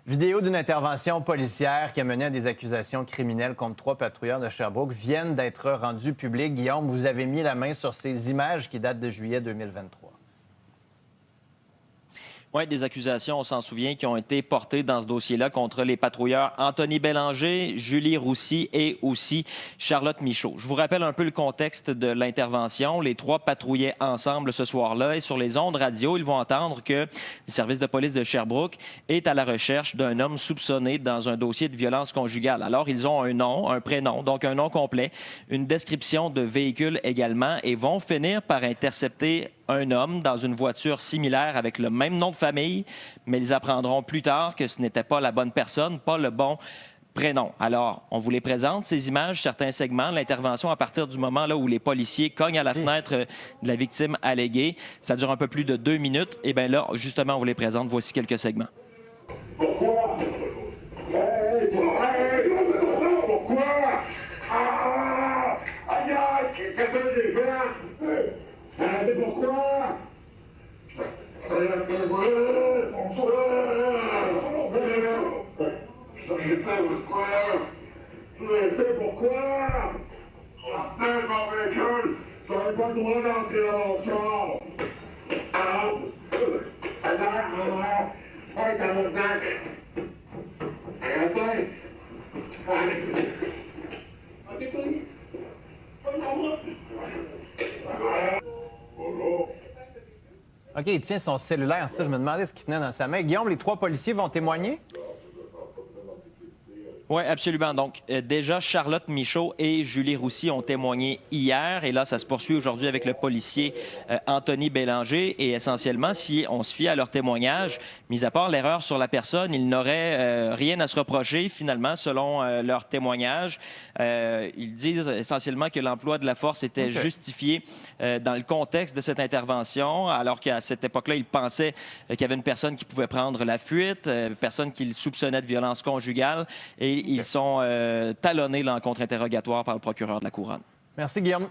Vidéo d'une intervention policière qui a mené à des accusations criminelles contre 3 patrouilleurs de Sherbrooke viennent d'être rendues publiques. Guillaume, vous avez mis la main sur ces images qui datent de juillet 2023. Oui, des accusations, on s'en souvient, qui ont été portées dans ce dossier-là contre les patrouilleurs Anthony Bélanger, Julie Roussy et aussi Charlotte Michaud. Je vous rappelle un peu le contexte de l'intervention. Les 3 patrouillaient ensemble ce soir-là et sur les ondes radio, ils vont entendre que le service de police de Sherbrooke est à la recherche d'un homme soupçonné dans un dossier de violence conjugale. Alors, ils ont un nom, un prénom, donc un nom complet, une description de véhicule également et vont finir par intercepter un homme dans une voiture similaire avec le même nom de famille, mais ils apprendront plus tard que ce n'était pas la bonne personne, pas le bon prénom. Alors, on vous les présente, ces images, certains segments, l'intervention à partir du moment là où les policiers cognent à la fenêtre de la victime alléguée. Ça dure un peu plus de 2 minutes. Et bien là, justement, on vous les présente. Voici quelques segments. Pourquoi? Pourquoi? Aïe, aïe, qu'est-ce que j'ai fait? Pourquoi? Pourquoi? Appelle mon véhicule, j'aurais pas le droit d'entrer dans mon char. OK, il tient son cellulaire. Ça, je me demandais ce qu'il tenait dans sa main. Guillaume, les 3 policiers vont témoigner? Oui, absolument. Donc, déjà, Charlotte Michaud et Julie Roussy ont témoigné hier. Et là, ça se poursuit aujourd'hui avec le policier Anthony Bélanger. Et essentiellement, si on se fie à leur témoignage, mis à part l'erreur sur la personne, ils n'auraient rien à se reprocher, finalement, selon leur témoignage. Ils disent essentiellement que l'emploi de la force était justifié dans le contexte de cette intervention, alors qu'à cette époque-là, ils pensaient qu'il y avait une personne qui pouvait prendre la fuite, personne qu'ils soupçonnaient de violence conjugale. Et ils sont talonnés là, en contre-interrogatoire par le procureur de la Couronne. Merci, Guillaume.